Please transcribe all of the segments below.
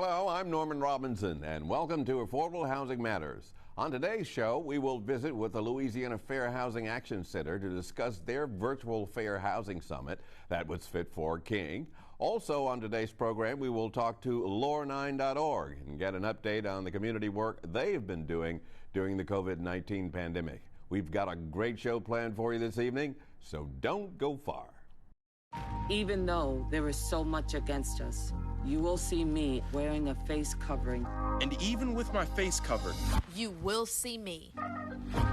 Hello, I'm Norman Robinson, and welcome to Affordable Housing Matters. On today's show, we will visit with the Louisiana Fair Housing Action Center to discuss their virtual fair housing summit that was fit for a king. Also on today's program, we will talk to Lowernineorg and get an update on the community work they've been doing during the COVID-19 pandemic. We've got a great show planned for you this evening, so don't go far. Even though there is so much against us, you will see me wearing a face covering. And even with my face covered, you will see me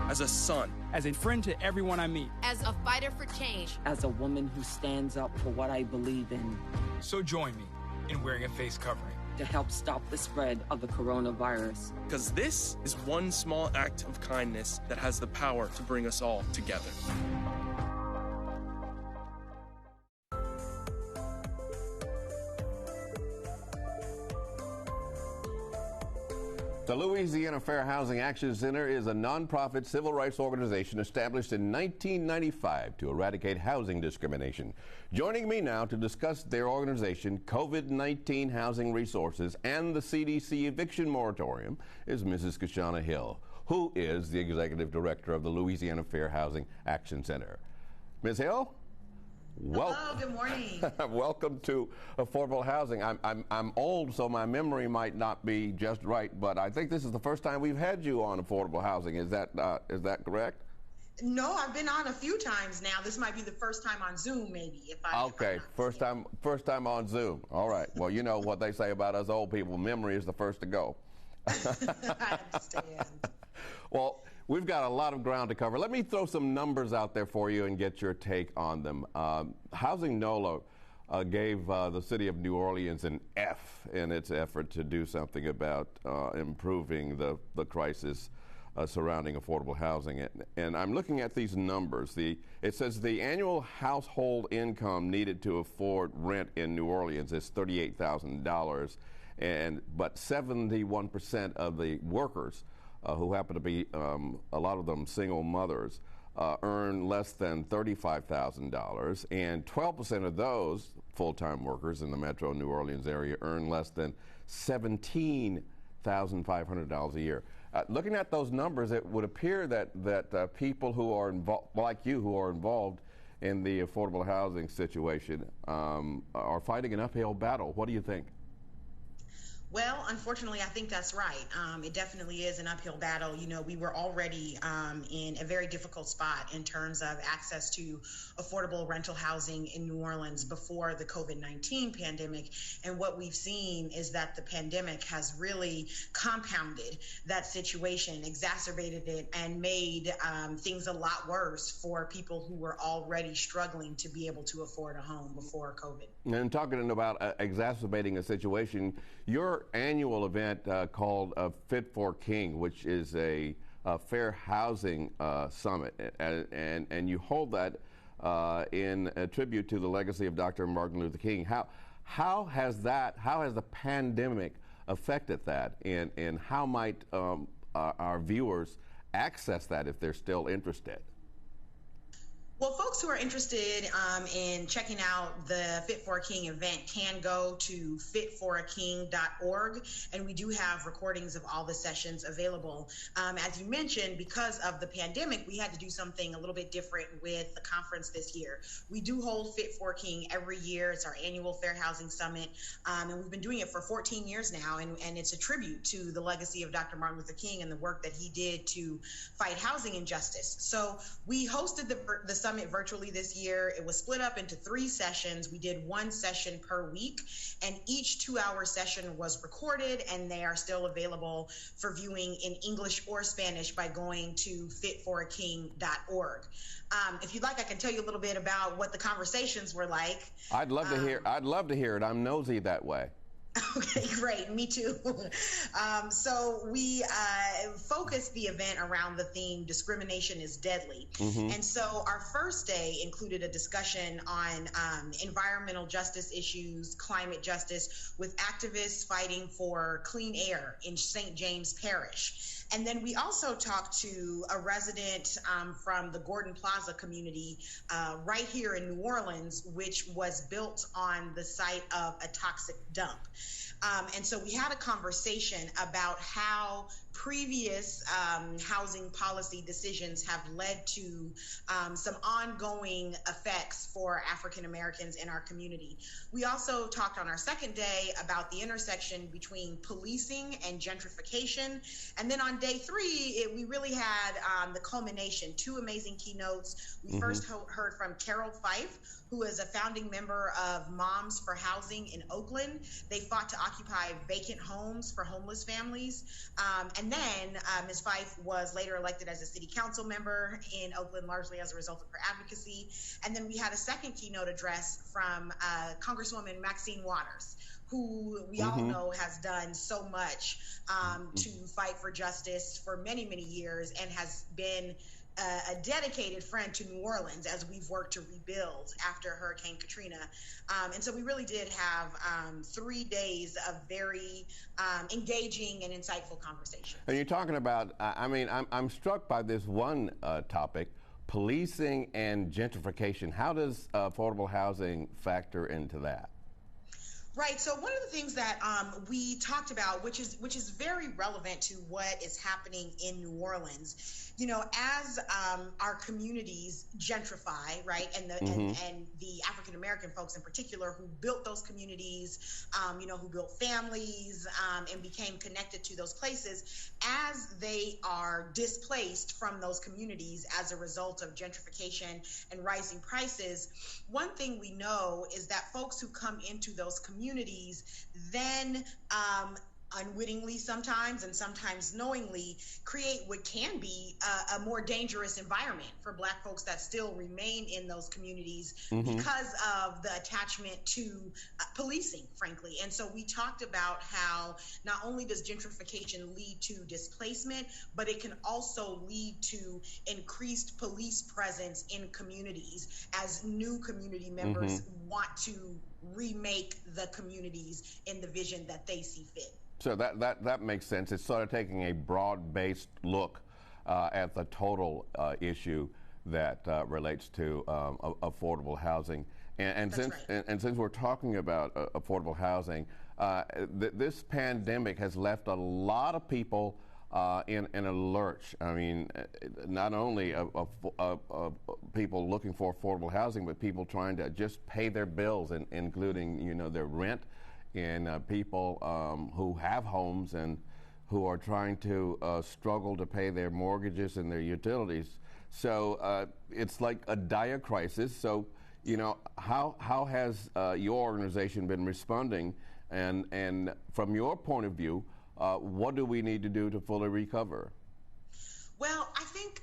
as a son, as a friend to everyone I meet, as a fighter for change, as a woman who stands up for what I believe in. So join me in wearing a face covering to help stop the spread of the coronavirus. Because this is one small act of kindness that has the power to bring us all together. The Louisiana Fair Housing Action Center is a nonprofit civil rights organization established in 1995 to eradicate housing discrimination. Joining me now to discuss their organization, COVID-19 housing resources, and the CDC eviction moratorium is Mrs. Kashana Hill, who is the executive director of the Louisiana Fair Housing Action Center. Ms. Hill? Hello, good morning. Welcome to Affordable Housing. I'm old, so my memory might not be just right, but I think this is the first time we've had you on Affordable Housing. Is that correct? No, I've been on a few times now. This might be the first time on Zoom, maybe. Okay, first time on Zoom. All right. Well, you know what they say about us old people: memory is the first to go. I understand. Well, we've got a lot of ground to cover. Let me throw some numbers out there for you and get your take on them. Housing NOLA gave the city of New Orleans an F in its effort to do something about improving the crisis surrounding affordable housing. And I'm looking at these numbers. It says the annual household income needed to afford rent in New Orleans is $38,000, but 71% of the workers who happen to be, a lot of them single mothers, earn less than $35,000, and 12% of those full-time workers in the metro New Orleans area earn less than $17,500 a year. Looking at those numbers, it would appear that people who are involved, like you, who are involved in the affordable housing situation, are fighting an uphill battle. What do you think? Well, unfortunately, I think that's right. It definitely is an uphill battle. You know, we were already in a very difficult spot in terms of access to affordable rental housing in New Orleans before the COVID-19 pandemic. And what we've seen is that the pandemic has really compounded that situation, exacerbated it, and made things a lot worse for people who were already struggling to be able to afford a home before COVID. And talking about exacerbating a situation, your annual event called Fit for King, which is a fair housing summit, and you hold that in a tribute to the legacy of Dr. Martin Luther King. How has the pandemic affected that, and how might our viewers access that if they're still interested? Well, folks who are interested in checking out the Fit for a King event can go to fitforaking.org, and we do have recordings of all the sessions available. As you mentioned, because of the pandemic, we had to do something a little bit different with the conference this year. We do hold Fit for a King every year. It's our annual Fair Housing Summit, and we've been doing it for 14 years now, and it's a tribute to the legacy of Dr. Martin Luther King and the work that he did to fight housing injustice. So we hosted the summit virtually this year. It was split up into 3 sessions. We did 1 session per week, and each 2-hour session was recorded, and they are still available for viewing in English or Spanish by going to fitforaking.org. If you'd like, I can tell you a little bit about what the conversations were like. I'd love to hear. I'd love to hear it. I'm nosy that way. Okay, great. Me too. So we focused the event around the theme, discrimination is deadly. Mm-hmm. And so our first day included a discussion on environmental justice issues, climate justice, with activists fighting for clean air in St. James Parish. And then we also talked to a resident from the Gordon Plaza community right here in New Orleans, which was built on the site of a toxic dump. And so we had a conversation about how previous housing policy decisions have led to some ongoing effects for African Americans in our community. We also talked on our second day about the intersection between policing and gentrification. And then on day three, we really had the culmination, two amazing keynotes. We first heard from Carol Fife, who is a founding member of Moms for Housing in Oakland. They fought to occupy vacant homes for homeless families. And then Ms. Fife was later elected as a city council member in Oakland, largely as a result of her advocacy. And then we had a second keynote address from Congresswoman Maxine Waters, who we all know has done so much to fight for justice for many, many years, and has been a dedicated friend to New Orleans as we've worked to rebuild after Hurricane Katrina. And so we really did have 3 days of very engaging and insightful conversation. And you're talking about, I'm struck by this one topic, policing and gentrification. How does affordable housing factor into that? Right. So one of the things that we talked about, which is very relevant to what is happening in New Orleans, you know, as our communities gentrify, right, and the African American folks in particular who built those communities, who built families and became connected to those places, as they are displaced from those communities as a result of gentrification and rising prices, one thing we know is that folks who come into those communities then unwittingly sometimes and sometimes knowingly create what can be a more dangerous environment for Black folks that still remain in those communities because of the attachment to policing, frankly. And so we talked about how not only does gentrification lead to displacement, but it can also lead to increased police presence in communities as new community members want to remake the communities in the vision that they see fit. So that makes sense. It's sort of taking a broad-based look at the total issue that relates to affordable housing. And since we're talking about affordable housing, this pandemic has left a lot of people in a lurch. I mean, not only of people looking for affordable housing, but people trying to just pay their bills, including their rent. And people who have homes and who are trying to struggle to pay their mortgages and their utilities. So it's like a dire crisis. So, how has your organization been responding? And from your point of view, what do we need to do to fully recover? Well, I think,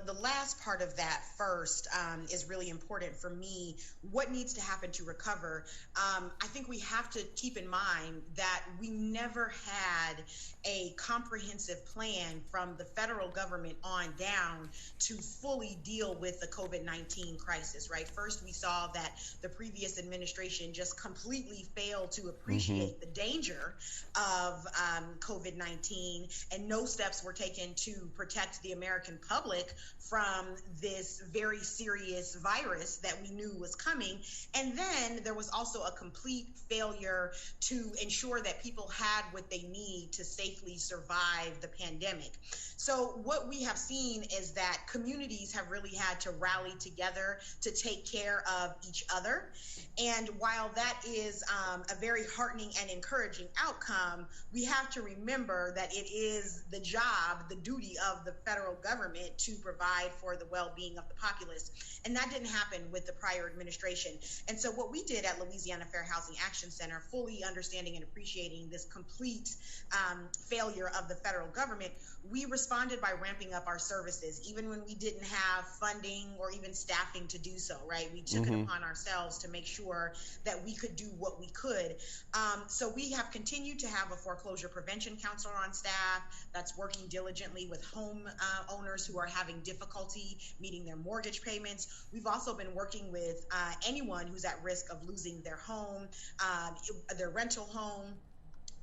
the last part of that first is really important for me. What needs to happen to recover? I think we have to keep in mind that we never had a comprehensive plan from the federal government on down to fully deal with the COVID-19 crisis, right? First, we saw that the previous administration just completely failed to appreciate the danger of COVID-19, and no steps were taken to protect the American public from this very serious virus that we knew was coming. And then there was also a complete failure to ensure that people had what they need to safely survive the pandemic. So what we have seen is that communities have really had to rally together to take care of each other. And while that is a very heartening and encouraging outcome, we have to remember that it is the job, the duty of the federal government to provide for the well-being of the populace. And that didn't happen with the prior administration. And so what we did at Louisiana Fair Housing Action Center, fully understanding and appreciating this complete failure of the federal government, we responded by ramping up our services, even when we didn't have funding or even staffing to do so, right? We took it upon ourselves to make sure that we could do what we could. So we have continued to have a foreclosure prevention counselor on staff that's working diligently with home owners who are having difficulty meeting their mortgage payments. We've also been working with anyone who's at risk of losing their home, their rental home,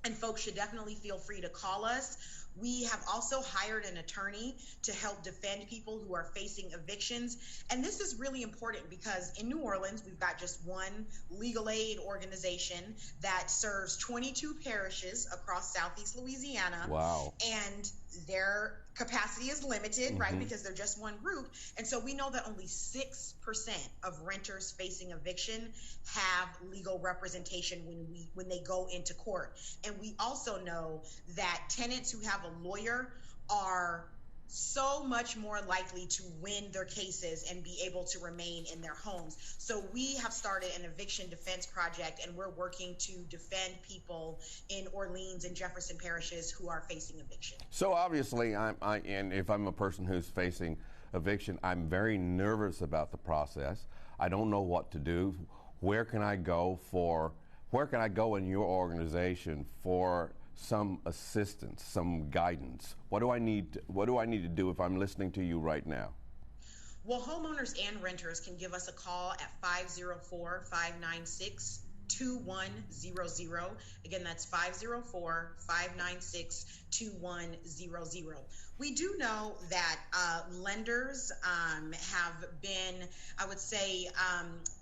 and folks should definitely feel free to call us. We have also hired an attorney to help defend people who are facing evictions. And this is really important because in New Orleans, we've got just one legal aid organization that serves 22 parishes across Southeast Louisiana. Wow. And their capacity is limited, right, because they're just one group. And so we know that only 6% of renters facing eviction have legal representation when they go into court. And we also know that tenants who have a lawyer are so much more likely to win their cases and be able to remain in their homes. So we have started an eviction defense project, and we're working to defend people in Orleans and Jefferson parishes who are facing eviction. So obviously, and if I'm a person who's facing eviction, I'm very nervous about the process. I don't know what to do. Where can I go in your organization for some assistance, some guidance? What do I need to do if I'm listening to you right now? Well, homeowners and renters can give us a call at 504-596-2100. Again, that's 504-596-2100. We do know that lenders have been, I would say,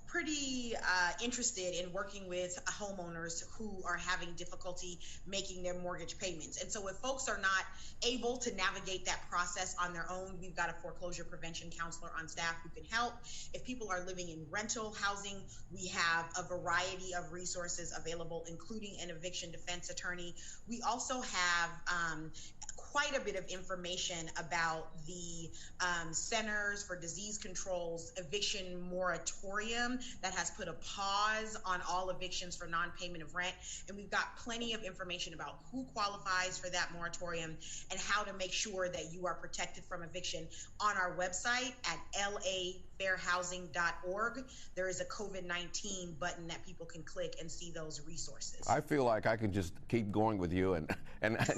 pretty interested in working with homeowners who are having difficulty making their mortgage payments. And so if folks are not able to navigate that process on their own, we've got a foreclosure prevention counselor on staff who can help. If people are living in rental housing, we have a variety of resources available, including an eviction defense attorney. We also have quite a bit of information about the Centers for Disease Control's eviction moratorium that has put a pause on all evictions for non-payment of rent. And we've got plenty of information about who qualifies for that moratorium and how to make sure that you are protected from eviction on our website at WLAE-TV.org. There is a COVID-19 button that people can click and see those resources. I feel like I can just keep going with you and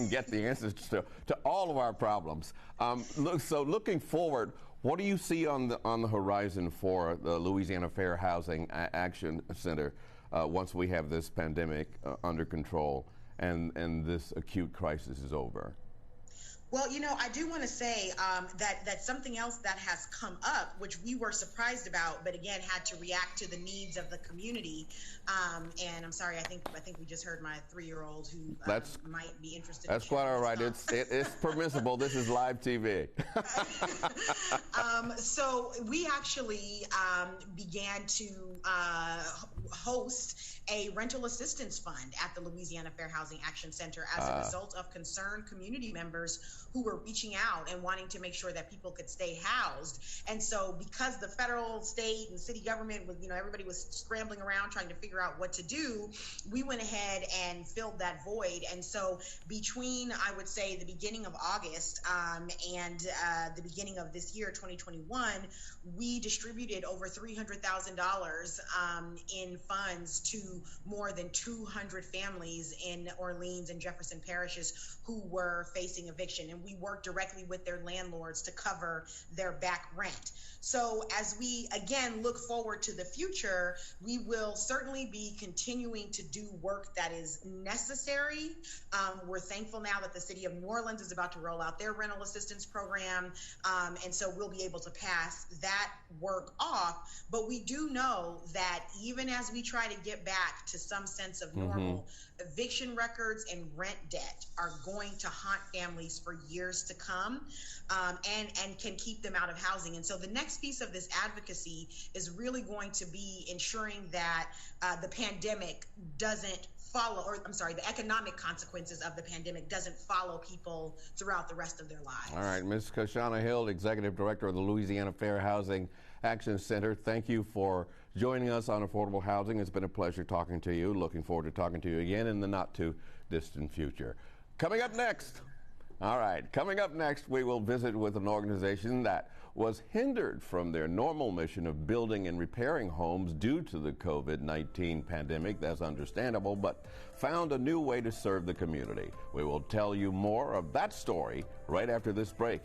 get the answers to all of our problems. So looking forward, what do you see on the horizon for the Louisiana Fair Housing Action Center once we have this pandemic under control and this acute crisis is over? Well, you know, I do want to say that something else that has come up, which we were surprised about, but again had to react to the needs of the community. And I'm sorry, I think we just heard my 3-year-old who might be interested. That's quite all right. It's permissible. This is live TV. So we actually began to host a rental assistance fund at the Louisiana Fair Housing Action Center as a result of concerned community members who were reaching out and wanting to make sure that people could stay housed. And so because the federal, state, and city government was, everybody was scrambling around trying to figure out what to do, we went ahead and filled that void. And so between, I would say, the beginning of August and the beginning of this year, 2021, we distributed over $300,000 in funds to more than 200 families in Orleans and Jefferson parishes who were facing eviction. And we worked directly with their landlords to cover their back rent. So as we, again, look forward to the future, we will certainly be continuing to do work that is necessary. We're thankful now that the city of New Orleans is about to roll out their rental assistance program. And so we'll be able to pass that work off. But we do know that even as we try to get back to some sense of normal, eviction records and rent debt are going to haunt families for years to come, and can keep them out of housing. And so the next piece of this advocacy is really going to be ensuring that the pandemic doesn't follow, or I'm sorry, the economic consequences of the pandemic doesn't follow people throughout the rest of their lives. All right, Ms. Kashana Hill, Executive Director of the Louisiana Fair Housing Action Center, thank you for joining us on Affordable Housing. It's been a pleasure talking to you. Looking forward to talking to you again in the not too distant future. Coming up next, we will visit with an organization that was hindered from their normal mission of building and repairing homes due to the COVID-19 pandemic. That's understandable, but found a new way to serve the community. We will tell you more of that story right after this break.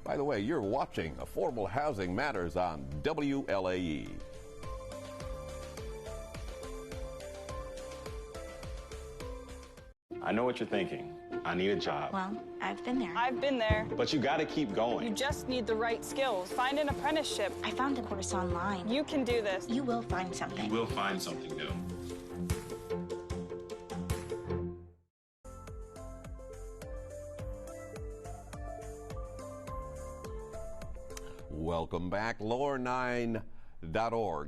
By the way, you're watching Affordable Housing Matters on WLAE. I know what you're thinking. I need a job. Well, I've been there. I've been there. But you gotta keep going. You just need the right skills. Find an apprenticeship. I found a course online. You can do this. You will find something. You will find something new. Welcome back. Lowernineorg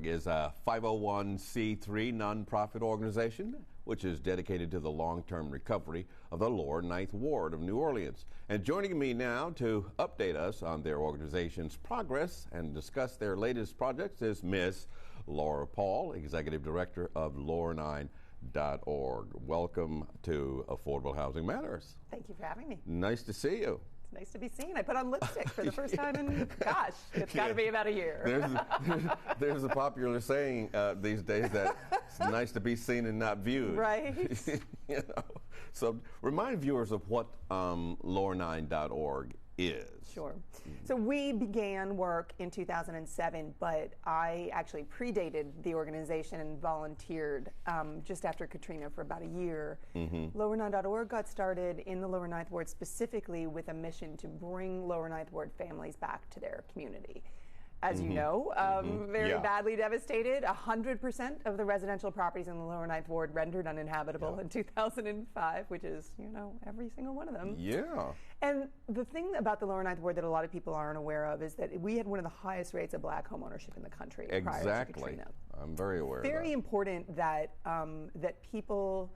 is a 501c3 nonprofit organization which is dedicated to the long-term recovery of the Lower Ninth Ward of New Orleans. And joining me now to update us on their organization's progress and discuss their latest projects is Ms. Laura Paul, Executive Director of Lowernineorg. Welcome to Affordable Housing Matters. Thank you for having me. Nice to see you. Nice to be seen. I put on lipstick for the first time in, gosh, it's got to be about a year. There's a popular saying these days that it's nice to be seen and not viewed. Right. You know? So remind viewers of what Lowernineorg is. Sure. So we began work in 2007, but I actually predated the organization and volunteered just after Katrina for about a year. Lowernineorg got started in the Lower Ninth Ward specifically with a mission to bring Lower Ninth Ward families back to their community. As you know, very badly devastated. 100% of the residential properties in the Lower Ninth Ward rendered uninhabitable in 2005, which is, you know, every single one of them. Yeah. And the thing about the Lower Ninth Ward that a lot of people aren't aware of is that we had one of the highest rates of black home ownership in the country prior to Katrina. I'm very aware of that. Very important that, that people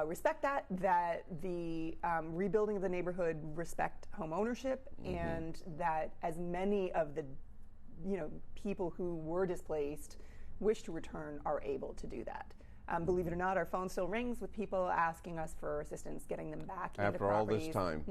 respect that the rebuilding of the neighborhood respect home ownership, and that as many of the people who were displaced wish to return are able to do that. Believe it or not, our phone still rings with people asking us for assistance getting them back into after all this time.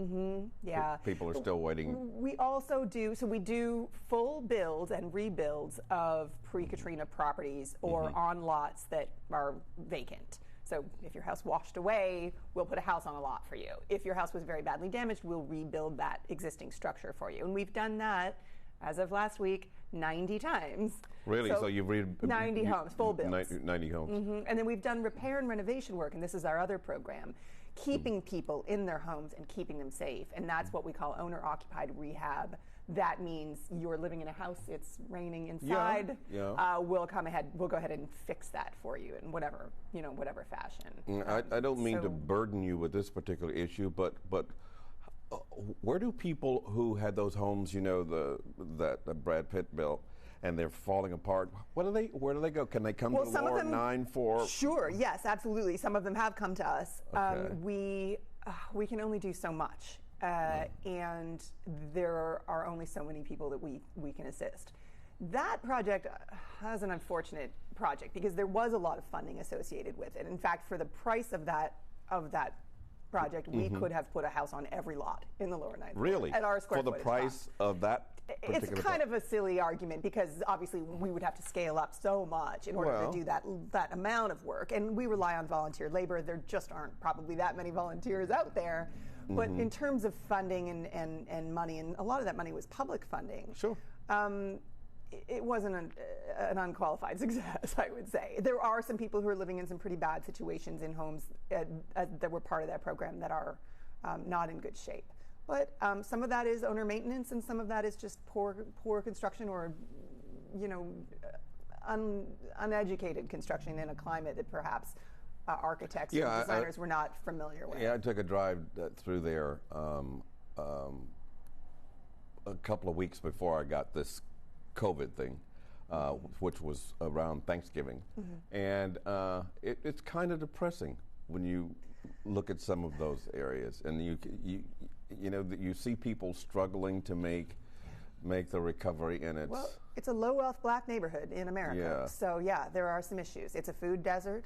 Yeah, people are still waiting. We also do we do full builds and rebuilds of pre-Katrina properties or on lots that are vacant. So if your house washed away, we'll put a house on a lot for you. If your house was very badly damaged, we'll rebuild that existing structure for you. And we've done that, as of last week, 90 times. Really? So you've 90 homes, full builds. 90 homes. And then we've done repair and renovation work, and this is our other program, keeping people in their homes and keeping them safe. And that's what we call owner-occupied rehab. That means you're living in a house, it's raining inside. We'll go ahead and fix that for you in whatever fashion. I don't mean to burden you with this particular issue, but where do people who had those homes, that Brad Pitt built, and they're falling apart, where do they go? Can they come to Lower 9-4? Sure, yes, absolutely. Some of them have come to us. Okay. We can only do so much. And there are only so many people that we can assist. That project has an unfortunate project because there was a lot of funding associated with it. In fact, for the price of that project, we could have put a house on every lot in the Lower Ninth Ward. Really? At our square footage. For the price of that particular It's kind of a silly argument because obviously we would have to scale up so much in order to do that amount of work. And we rely on volunteer labor. There just aren't probably that many volunteers out there. But in terms of funding and money, and a lot of that money was public funding. Sure. It wasn't an unqualified success, I would say. There are some people who are living in some pretty bad situations in homes that were part of that program that are not in good shape. But some of that is owner maintenance, and some of that is just poor construction or, uneducated construction in a climate that perhaps architects and designers were not familiar with. Yeah, I took a drive through there a couple of weeks before I got this COVID thing, which was around Thanksgiving. And it's kind of depressing when you look at some of those areas, and you see people struggling to make the recovery, and it's a low-wealth black neighborhood in America. So there are some issues. It's a food desert.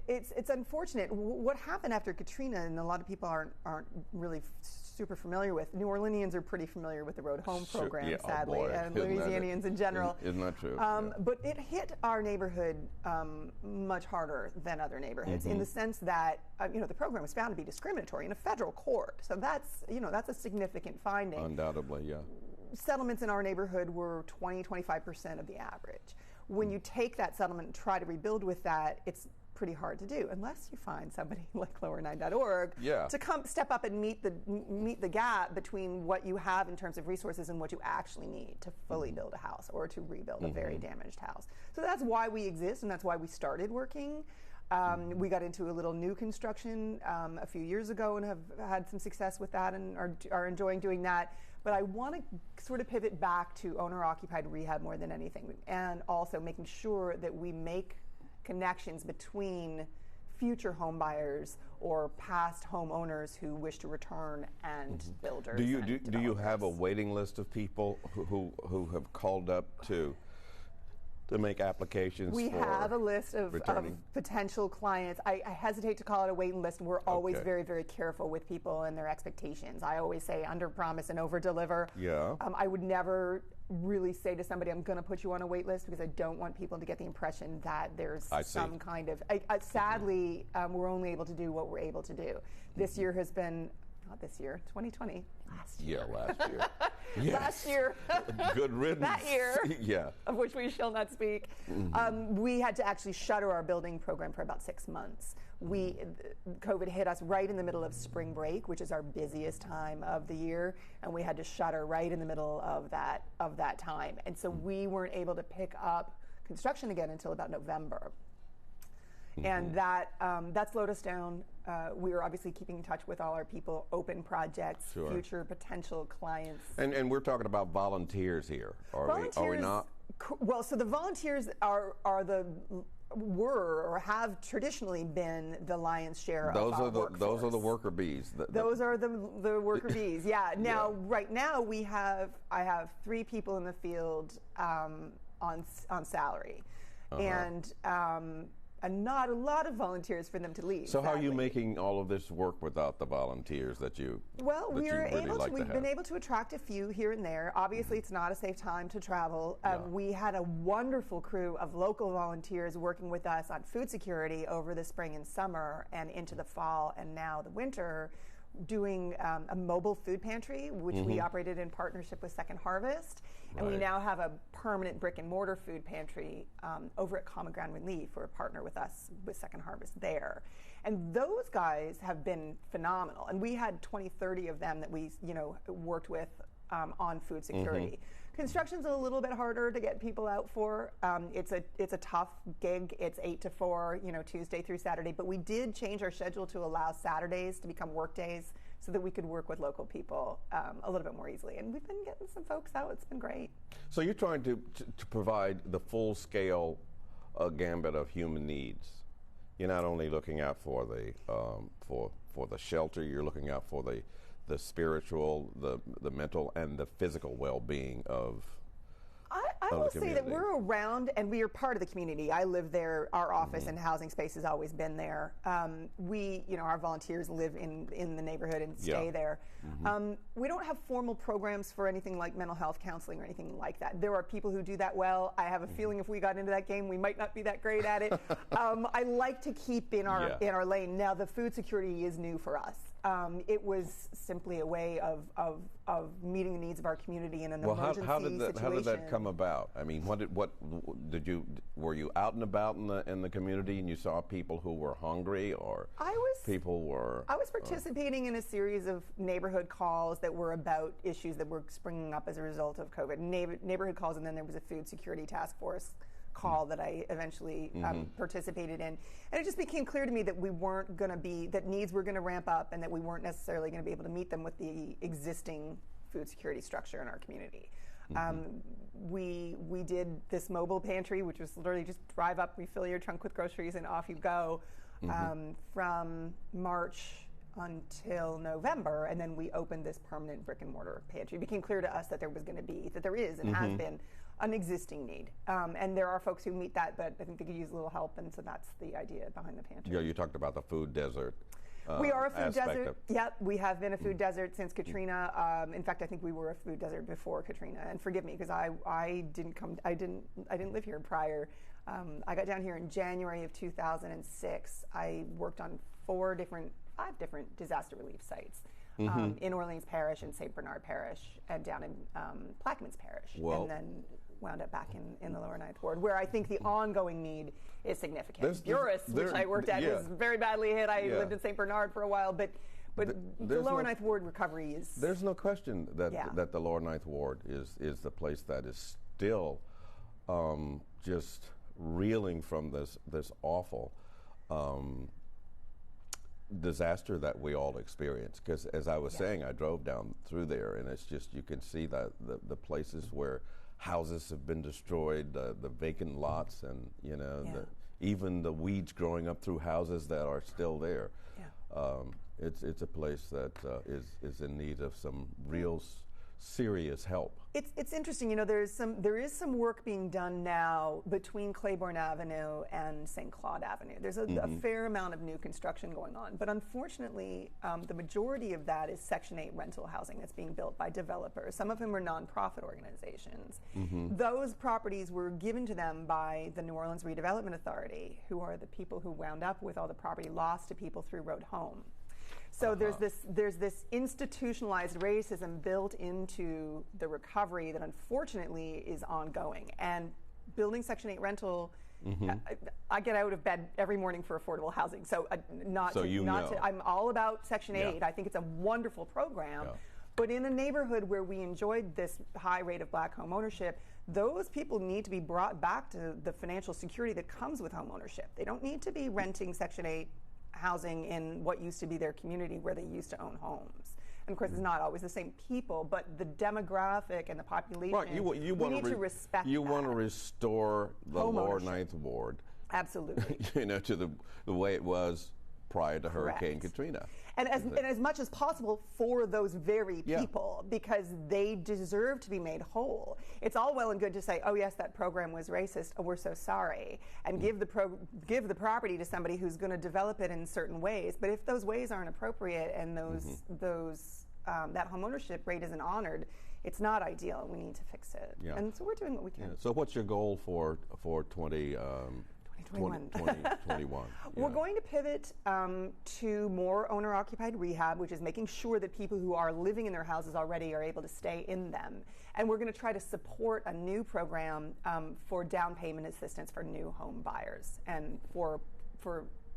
It's unfortunate. What happened after Katrina, and a lot of people aren't really super familiar with. New Orleanians are pretty familiar with the Road Home program, sadly, and Louisianians in general. Isn't that true? But it hit our neighborhood much harder than other neighborhoods in the sense that the program was found to be discriminatory in a federal court. So that's a significant finding. Undoubtedly, yeah. Settlements in our neighborhood were 20-25% of the average. When you take that settlement and try to rebuild with that, it's pretty hard to do unless you find somebody like Lowernineorg to come step up and meet the gap between what you have in terms of resources and what you actually need to fully build a house or to rebuild a very damaged house. So that's why we exist, and that's why we started working. We got into a little new construction a few years ago and have had some success with that and are enjoying doing that. But I want to sort of pivot back to owner-occupied rehab more than anything, and also making sure that we make connections between future home buyers or past homeowners who wish to return and builders. Do you have a waiting list of people who have called up to make applications? We have a list of potential clients. I hesitate to call it a waiting list. We're always very, very careful with people and their expectations. I always say under promise and over deliver. Yeah. I would never really say to somebody, I'm going to put you on a wait list, because I don't want people to get the impression that there's some kind of, sadly, we're only able to do what we're able to do. This year has been, not this year, 2020. Last year. Yeah, last year. Yes. Last year. Good riddance. That year. Yeah. Of which we shall not speak. We had to actually shutter our building program for about 6 months. COVID hit us right in the middle of spring break, which is our busiest time of the year, and we had to shutter right in the middle of that time. And so we weren't able to pick up construction again until about November. And that slowed us down. We are obviously keeping in touch with all our people, open projects, future potential clients. And we're talking about volunteers here, are we not? Well, so the volunteers were or have traditionally been the lion's share of our workforce. Those are the worker bees. Those are the worker bees. Yeah. Now, right now I have 3 people in the field on salary, and not a lot of volunteers for them to leave. So how are you making all of this work without the volunteers that you? Well, we've been able to attract a few here and there. Obviously, it's not a safe time to travel. We had a wonderful crew of local volunteers working with us on food security over the spring and summer and into the fall and now the winter, doing a mobile food pantry, which we operated in partnership with Second Harvest. And we now have a permanent brick and mortar food pantry over at Common Ground Relief. We're a partner with us with Second Harvest there. And those guys have been phenomenal. And we had 20, 30 of them that we worked with on food security. Construction's a little bit harder to get people out for. It's a tough gig. It's 8 to 4, Tuesday through Saturday. But we did change our schedule to allow Saturdays to become work days so that we could work with local people a little bit more easily. And we've been getting some folks out. It's been great. So you're trying to provide the full scale gambit of human needs. You're not only looking out for the shelter. You're looking out for the spiritual, the mental, and the physical well-being of I will say that we're around and we are part of the community. I live there. Our office and housing space has always been there. Our volunteers live in the neighborhood and stay there. We don't have formal programs for anything like mental health counseling or anything like that. There are people who do that well. I have a feeling if we got into that game, we might not be that great at it. I like to keep in our lane. Now, the food security is new for us. It was simply a way of meeting the needs of our community in an emergency situation. How did that come about? I mean, were you out and about in the community and you saw people who were hungry, or I was participating in a series of neighborhood calls that were about issues that were springing up as a result of COVID. Neighborhood calls, and then there was a food security task force call that I eventually participated in. And it just became clear to me that that needs were going to ramp up and that we weren't necessarily going to be able to meet them with the existing food security structure in our community. We did this mobile pantry, which was literally just drive up, refill your trunk with groceries, and off you go from March until November, and then we opened this permanent brick and mortar pantry. It became clear to us that there is and has been an existing need. And there are folks who meet that, but I think they could use a little help, and so that's the idea behind the pantry. Yeah, you talked about the food desert. We are a food desert. Yep, we have been a food desert since Katrina. In fact, I think we were a food desert before Katrina. And forgive me, because I didn't live here prior. I got down here in January of 2006. I worked on 4 different different disaster relief sites. Mm-hmm. In Orleans Parish and St. Bernard Parish and down in Plaquemines Parish, and then wound up back in the Lower Ninth Ward, where I think the ongoing need is significant. Buras, which I worked at, was very badly hit. I lived in St. Bernard for a while, but the Lower Ninth Ward recovery is... There's no question that the Lower Ninth Ward is the place that is still just reeling from this awful disaster that we all experienced. Because as I was saying, I drove down through there, and it's just, you can see that the places where houses have been destroyed, the vacant lots, and even the weeds growing up through houses that are still there. It's a place that is in need of some real serious help. It's interesting, there is some work being done now between Claiborne Avenue and St. Claude Avenue. There's a fair amount of new construction going on, but unfortunately, the majority of that is Section 8 rental housing that's being built by developers. Some of them are nonprofit organizations. Those properties were given to them by the New Orleans Redevelopment Authority, who are the people who wound up with all the property lost to people through Road Home. So there's this institutionalized racism built into the recovery that unfortunately is ongoing. And building Section 8 rental, I get out of bed every morning for affordable housing. So I'm all about Section 8. I think it's a wonderful program. But in a neighborhood where we enjoyed this high rate of black home ownership, those people need to be brought back to the financial security that comes with home ownership. They don't need to be renting Section 8 housing in what used to be their community where they used to own homes. And of course, it's not always the same people, but the demographic and the population, we need to respect that. You want to restore the Lower Ninth Ward. Absolutely. To the way it was prior to Hurricane Katrina. And as much as possible for those very people, because they deserve to be made whole. It's all well and good to say, oh yes, that program was racist, oh we're so sorry, and give the property to somebody who's going to develop it in certain ways. But if those ways aren't appropriate and that home ownership rate isn't honored, it's not ideal. We need to fix it. And so we're doing what we can. So what's your goal for 2021. We're going to pivot to more owner-occupied rehab, which is making sure that people who are living in their houses already are able to stay in them. And we're going to try to support a new program for down payment assistance for new home buyers and for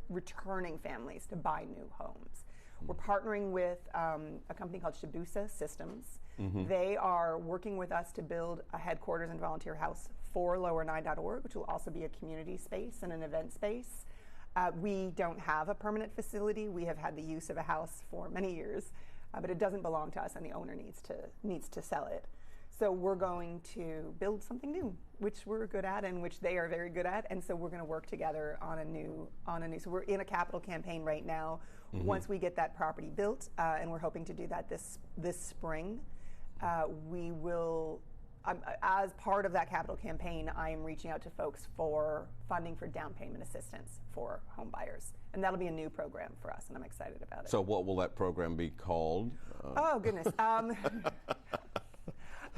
returning families to buy new homes. We're partnering with a company called Shibuya Systems. They are working with us to build a headquarters and volunteer house for Lowernineorg, which will also be a community space and an event space. We don't have a permanent facility. We have had the use of a house for many years, but it doesn't belong to us, and the owner needs to sell it. So we're going to build something new, which we're good at and which they are very good at, and so we're going to work together on a new. So we're in a capital campaign right now. Once we get that property built, and we're hoping to do that this spring, we will. As part of that capital campaign, I am reaching out to folks for funding for down payment assistance for home buyers. And that'll be a new program for us, and I'm excited about it. So what will that program be called? Oh, goodness.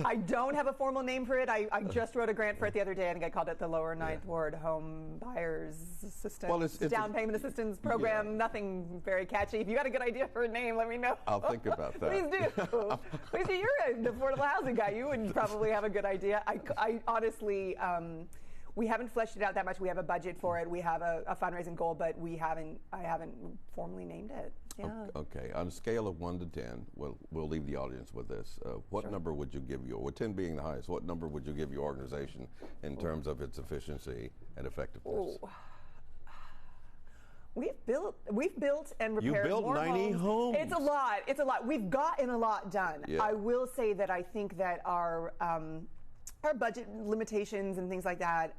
I don't have a formal name for it. I just wrote a grant for it the other day. I think I called it the Lower Ninth Ward Home Buyers Assistance Down Payment Assistance Program. Nothing very catchy. If you got a good idea for a name, let me know. I'll think about that. Please do. Please do. You're an affordable housing guy. You would probably have a good idea. I honestly, we haven't fleshed it out that much. We have a budget for it. We have a fundraising goal, but I haven't formally named it. Yeah. Okay. On a scale of 1 to 10, we'll leave the audience with this. What number would you give with 10 being the highest, what number would you give your organization in terms of its efficiency and effectiveness? We've built and repaired more homes. You built 90 homes. It's a lot. We've gotten a lot done. Yeah. I will say that I think that our budget limitations and things like that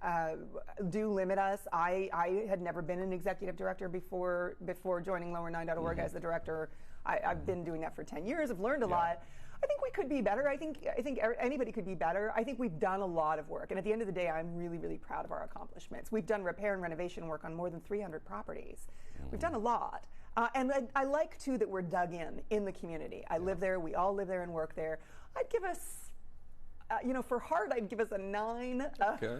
do limit us. I had never been an executive director before joining Lowernineorg as the director. I've been doing that for 10 years. I've learned a lot. I think we could be better. I think anybody could be better. I think we've done a lot of work. And at the end of the day, I'm really, really proud of our accomplishments. We've done repair and renovation work on more than 300 properties. We've done a lot. And I like, too, that we're dug in the community. I live there. We all live there and work there. I'd give us for heart, I'd give us a 9. Okay.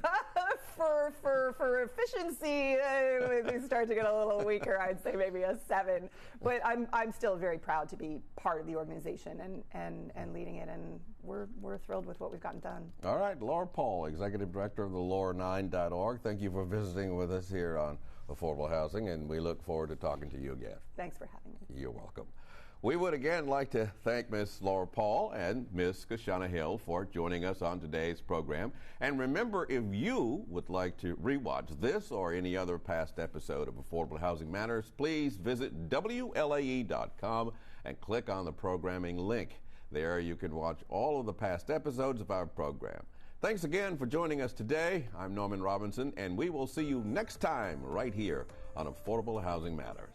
For efficiency, they start to get a little weaker. I'd say maybe a 7. But I'm still very proud to be part of the organization and leading it, and we're thrilled with what we've gotten done. All right, Laura Paul, Executive Director of the Lowernineorg. Thank you for visiting with us here on Affordable Housing, and we look forward to talking to you again. Thanks for having me. You're welcome. We would again like to thank Ms. Laura Paul and Ms. Kashana Hill for joining us on today's program. And remember, if you would like to rewatch this or any other past episode of Affordable Housing Matters, please visit WLAE.com and click on the programming link. There you can watch all of the past episodes of our program. Thanks again for joining us today. I'm Norman Robinson, and we will see you next time right here on Affordable Housing Matters.